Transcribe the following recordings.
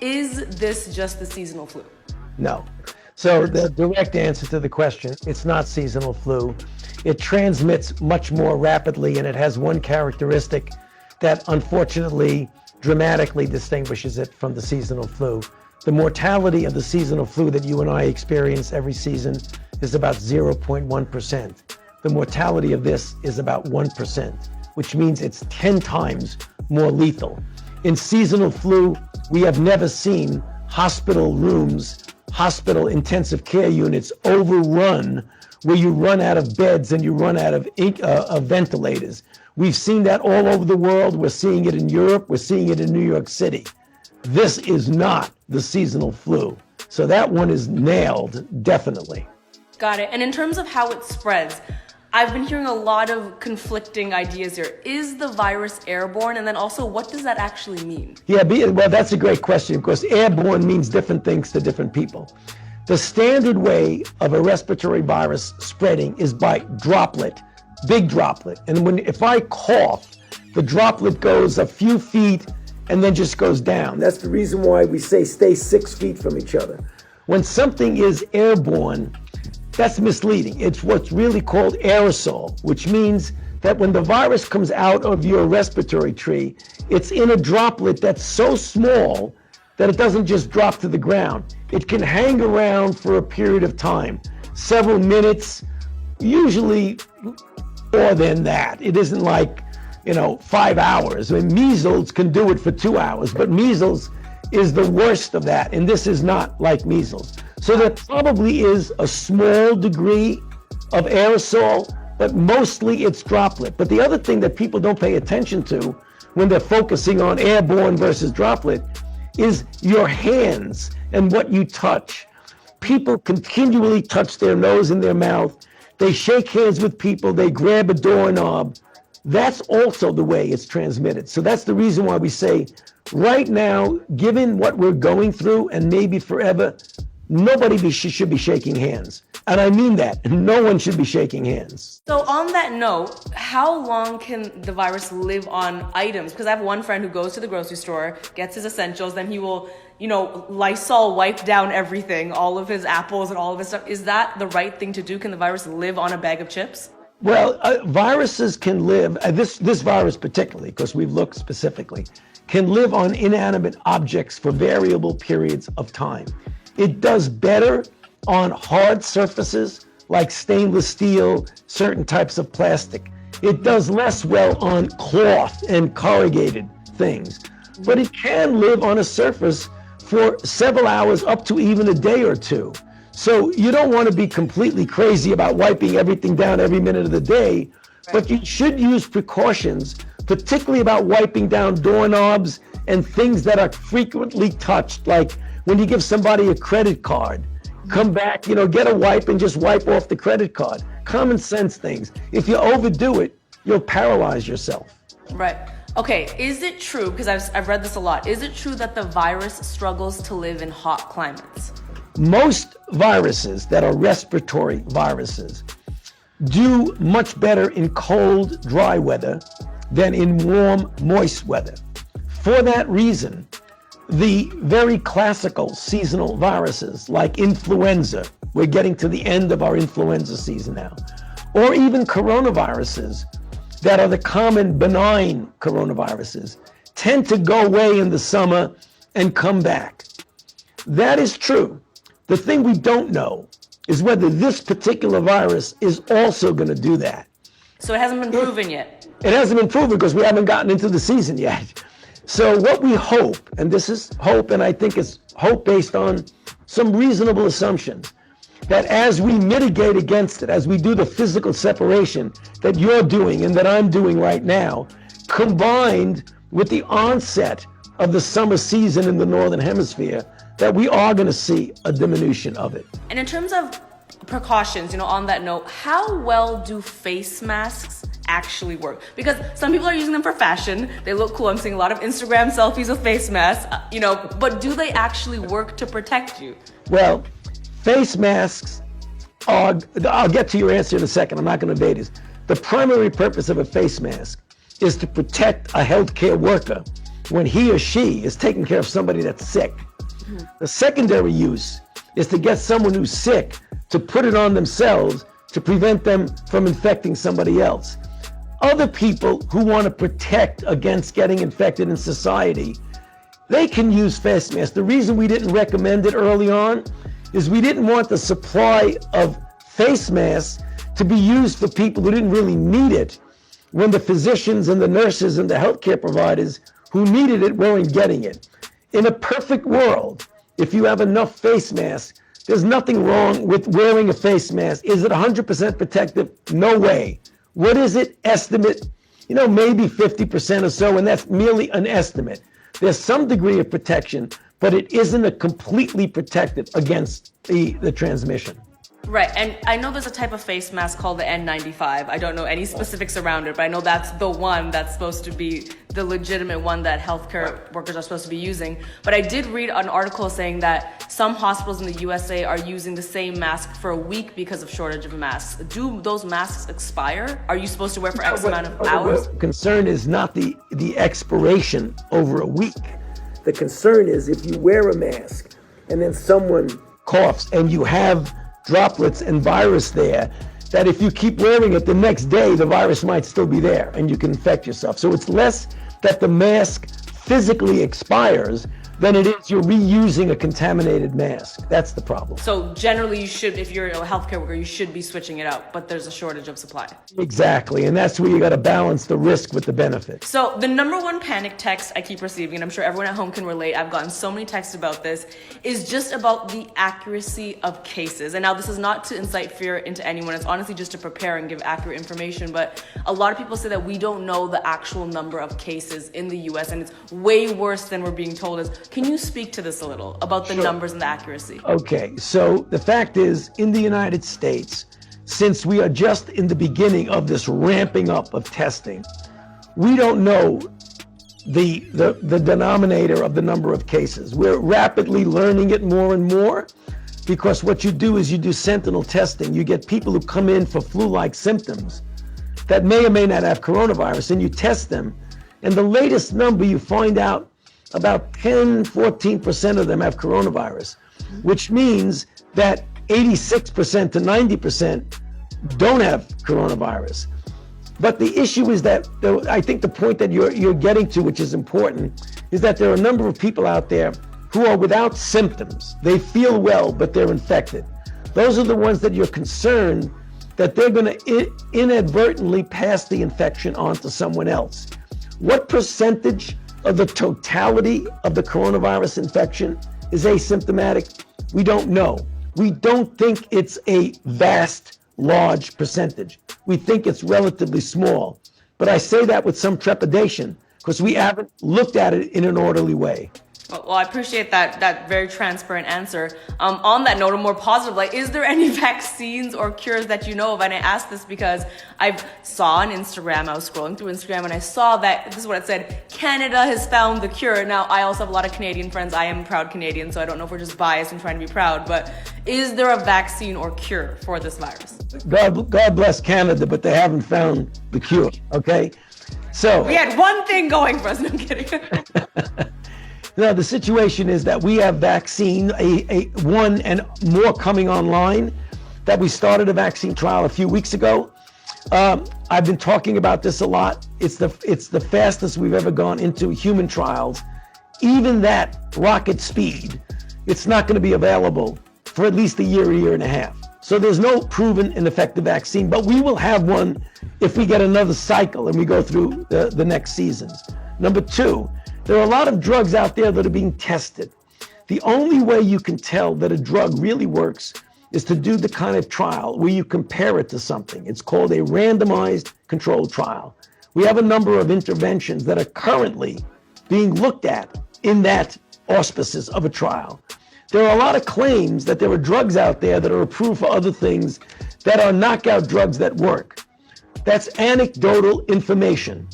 Is this just the seasonal flu? No. So the direct answer to the question, it's not seasonal flu. It transmits much more rapidly, and it has one characteristic that unfortunately dramatically distinguishes it from the seasonal flu. The mortality of the seasonal flu that you and I experience every season is about 0.1%. The mortality of this is about 1%, which means it's 10 times more lethal. In seasonal flu, we have never seen hospital rooms, hospital intensive care units overrun, where you run out of beds and you run out of ventilators. We've seen that all over the world. We're seeing it in Europe. We're seeing it in New York City. This is not the seasonal flu. So that one is nailed, definitely. Got it. And in terms of how it spreads, I've been hearing a lot of conflicting ideas here. Is the virus airborne? And then also, what does that actually mean? Yeah, well, that's a great question, because airborne means different things to different people. The standard way of a respiratory virus spreading is by droplet, big droplet. And if I cough, the droplet goes a few feet and then just goes down. That's the reason why we say stay 6 feet from each other. When something is airborne, that's misleading. It's what's really called aerosol, which means that when the virus comes out of your respiratory tree, it's in a droplet that's so small that it doesn't just drop to the ground. It can hang around for a period of time, several minutes, usually more than that. It isn't like, 5 hours. I mean, measles can do it for 2 hours, but measles is the worst of that, and this is not like measles. So there probably is a small degree of aerosol, but mostly it's droplet. But the other thing that people don't pay attention to when they're focusing on airborne versus droplet is your hands and what you touch. People continually touch their nose and their mouth. They shake hands with people. They grab a doorknob. That's also the way it's transmitted. So that's the reason why we say right now, given what we're going through and maybe forever, nobody should be shaking hands. And I mean that. No one should be shaking hands. So on that note, how long can the virus live on items? Because I have one friend who goes to the grocery store, gets his essentials, then he will, Lysol wipe down everything, all of his apples and all of his stuff. Is that the right thing to do? Can the virus live on a bag of chips? Well, viruses can live, this virus particularly, because we've looked specifically, can live on inanimate objects for variable periods of time. It does better on hard surfaces like stainless steel, certain types of plastic. It does less well on cloth and corrugated things. But it can live on a surface for several hours, up to even a day or two. So you don't want to be completely crazy about wiping everything down every minute of the day, but you should use precautions, particularly about wiping down doorknobs and things that are frequently touched, like when you give somebody a credit card, come back, get a wipe and just wipe off the credit card. Common sense things. If you overdo it, you'll paralyze yourself. Right. Okay, is it true, because I've read this a lot, is it true that the virus struggles to live in hot climates? Most viruses that are respiratory viruses do much better in cold, dry weather than in warm, moist weather. For that reason, the very classical seasonal viruses like influenza, we're getting to the end of our influenza season now, or even coronaviruses that are the common benign coronaviruses, tend to go away in the summer and come back. That is true. The thing we don't know is whether this particular virus is also going to do that. So it hasn't been proven yet? It hasn't been proven because we haven't gotten into the season yet. So what we hope, and this is hope, and I think it's hope based on some reasonable assumptions, that as we mitigate against it, as we do the physical separation that you're doing and that I'm doing right now, combined with the onset of the summer season in the Northern Hemisphere, that we are going to see a diminution of it. And in terms of precautions, on that note, how well do face masks actually work? Because some people are using them for fashion. They look cool. I'm seeing a lot of Instagram selfies with face masks, but do they actually work to protect you? Well, face masks are, I'll get to your answer in a second. I'm not going to evade this. The primary purpose of a face mask is to protect a healthcare worker when he or she is taking care of somebody that's sick. The secondary use is to get someone who's sick to put it on themselves to prevent them from infecting somebody else. Other people who want to protect against getting infected in society, they can use face masks. The reason we didn't recommend it early on is we didn't want the supply of face masks to be used for people who didn't really need it when the physicians and the nurses and the healthcare providers who needed it weren't getting it. In a perfect world, if you have enough face masks, there's nothing wrong with wearing a face mask. Is it 100% protective? No way. What is it? Estimate, maybe 50% or so, and that's merely an estimate. There's some degree of protection, but it isn't a completely protective against the transmission. Right, and I know there's a type of face mask called the N95. I don't know any specifics around it, but I know that's the one that's supposed to be the legitimate one that healthcare workers are supposed to be using. But I did read an article saying that some hospitals in the USA are using the same mask for a week because of shortage of masks. Do those masks expire? Are you supposed to wear for X amount of hours? The concern is not the expiration over a week. The concern is if you wear a mask and then someone coughs and you have droplets and virus there, that if you keep wearing it the next day, the virus might still be there and you can infect yourself. So it's less that the mask physically expires than it is you're reusing a contaminated mask. That's the problem. So generally you should, if you're a healthcare worker, you should be switching it out, but there's a shortage of supply. Exactly, and that's where you got to balance the risk with the benefit. So the number one panic text I keep receiving, and I'm sure everyone at home can relate, I've gotten so many texts about this, is just about the accuracy of cases. And now this is not to incite fear into anyone, it's honestly just to prepare and give accurate information, but a lot of people say that we don't know the actual number of cases in the US, and it's way worse than we're being told. Can you speak to this a little, about the numbers and the accuracy? Okay, so the fact is, in the United States, since we are just in the beginning of this ramping up of testing, we don't know the denominator of the number of cases. We're rapidly learning it more and more, because what you do is you do sentinel testing. You get people who come in for flu-like symptoms that may or may not have coronavirus, and you test them. And the latest number, you find out about 10-14% of them have coronavirus, which means that 86% to 90% don't have coronavirus. But the issue is that, I think the point that you're getting to, which is important, is that there are a number of people out there who are without symptoms. They feel well, but they're infected. Those are the ones that you're concerned that they're going to inadvertently pass the infection on to someone else. What percentage of the totality of the coronavirus infection is asymptomatic? We don't know. We don't think it's a vast, large percentage. We think it's relatively small. But I say that with some trepidation because we haven't looked at it in an orderly way. Well, I appreciate that very transparent answer. On that note, a more positive, is there any vaccines or cures that you know of? And I asked this because I saw on Instagram, I was scrolling through Instagram, and I saw that, this is what it said, Canada has found the cure. Now, I also have a lot of Canadian friends. I am a proud Canadian, so I don't know if we're just biased and trying to be proud, but is there a vaccine or cure for this virus? God bless Canada, but they haven't found the cure, okay? So we had one thing going for us, no I'm kidding. Now, the situation is that we have vaccine, one and more coming online, that we started a vaccine trial a few weeks ago. I've been talking about this a lot. It's the fastest we've ever gone into human trials. Even that rocket speed, it's not going to be available for at least a year and a half. So there's no proven and effective vaccine, but we will have one if we get another cycle and we go through the next seasons. Number two, there are a lot of drugs out there that are being tested. The only way you can tell that a drug really works is to do the kind of trial where you compare it to something. It's called a randomized controlled trial. We have a number of interventions that are currently being looked at in that auspices of a trial. There are a lot of claims that there are drugs out there that are approved for other things that are knockout drugs that work. That's anecdotal information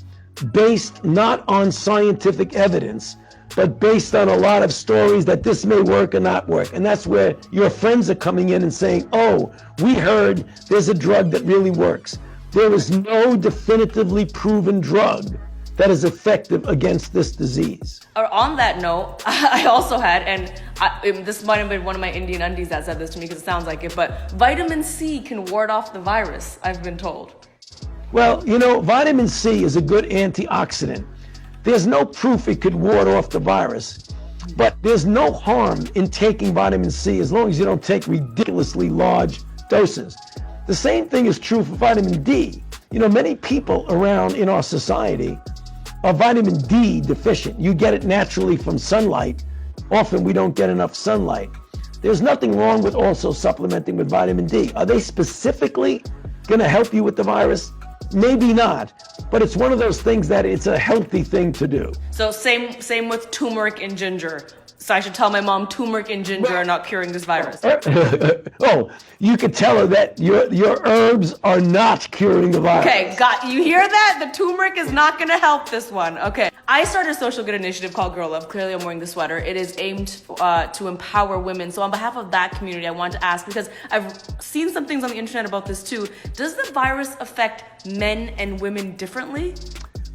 based not on scientific evidence, but based on a lot of stories that this may work or not work. And that's where your friends are coming in and saying, oh, we heard there's a drug that really works. There is no definitively proven drug that is effective against this disease. On that note, I also had, and This might have been one of my Indian undies that said this to me because it sounds like it, but vitamin C can ward off the virus, I've been told. Well, vitamin C is a good antioxidant. There's no proof it could ward off the virus, but there's no harm in taking vitamin C as long as you don't take ridiculously large doses. The same thing is true for vitamin D. Many people around in our society are vitamin D deficient. You get it naturally from sunlight. Often we don't get enough sunlight. There's nothing wrong with also supplementing with vitamin D. Are they specifically going to help you with the virus? Maybe not, but it's one of those things that it's a healthy thing to do. So same with turmeric and ginger. So I should tell my mom turmeric and ginger are not curing this virus. Oh, you could tell her that your herbs are not curing the virus. Okay, you hear that? The turmeric is not going to help this one. Okay. I started a social good initiative called Girl Love. Clearly, I'm wearing the sweater. It is aimed to empower women. So on behalf of that community, I wanted to ask, because I've seen some things on the internet about this too. Does the virus affect men and women differently?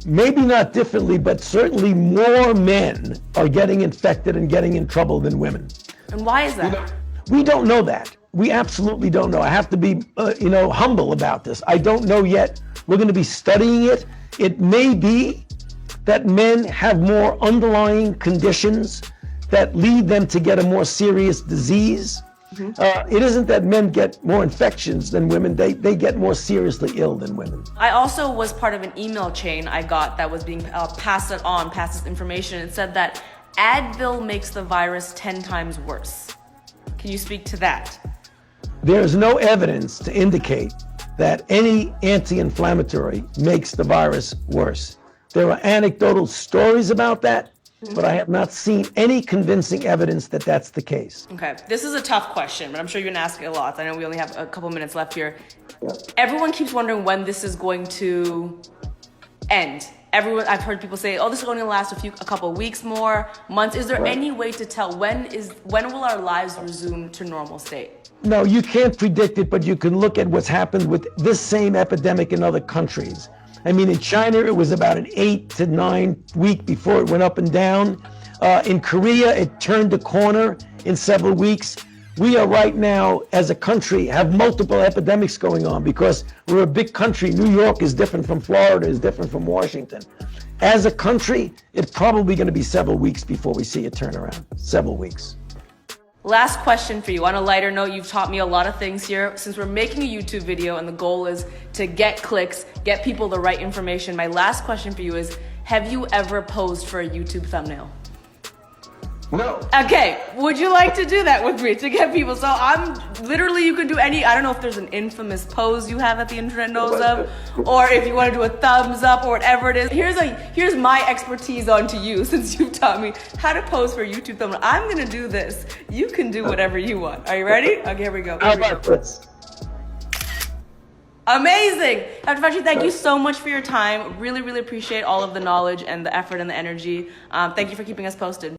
Maybe not differently, but certainly more men are getting infected and getting in trouble than women. And why is that? We don't know that. We absolutely don't know. I have to be, humble about this. I don't know yet. We're going to be studying it. It may be that men have more underlying conditions that lead them to get a more serious disease. Mm-hmm. It isn't that men get more infections than women. They get more seriously ill than women. I also was part of an email chain I got that was being passed this information. It said that Advil makes the virus 10 times worse. Can you speak to that? There's no evidence to indicate that any anti-inflammatory makes the virus worse. There are anecdotal stories about that, but I have not seen any convincing evidence that that's the case. Okay, this is a tough question, but I'm sure you're gonna ask it a lot. I know we only have a couple minutes left here. Yeah. Everyone keeps wondering when this is going to end. I've heard people say, "Oh, this is going to last a couple of weeks more, months." Is there any way to tell when will our lives resume to normal state? No, you can't predict it, but you can look at what's happened with this same epidemic in other countries. I mean, in China, it was about an 8 to 9 week before it went up and down. In Korea, it turned the corner in several weeks. We are right now, as a country, have multiple epidemics going on because we're a big country. New York is different from Florida, is different from Washington. As a country, it's probably going to be several weeks before we see a turnaround. Several weeks. Last question for you. On a lighter note, you've taught me a lot of things here. Since we're making a YouTube video and the goal is to get clicks, get people the right information, my last question for you is, have you ever posed for a YouTube thumbnail? No. Okay, would you like to do that with me to get people? So you could do I don't know if there's an infamous pose you have that the internet knows of, or if you want to do a thumbs up or whatever it is. Here's my expertise onto you, since you've taught me how to pose for a YouTube thumbnail. I'm gonna do this. You can do whatever you want. Are you ready? Okay, here we go. How about this? Amazing! Dr. Fauci, thank you so much for your time. Really, really appreciate all of the knowledge and the effort and the energy. Thank you for keeping us posted.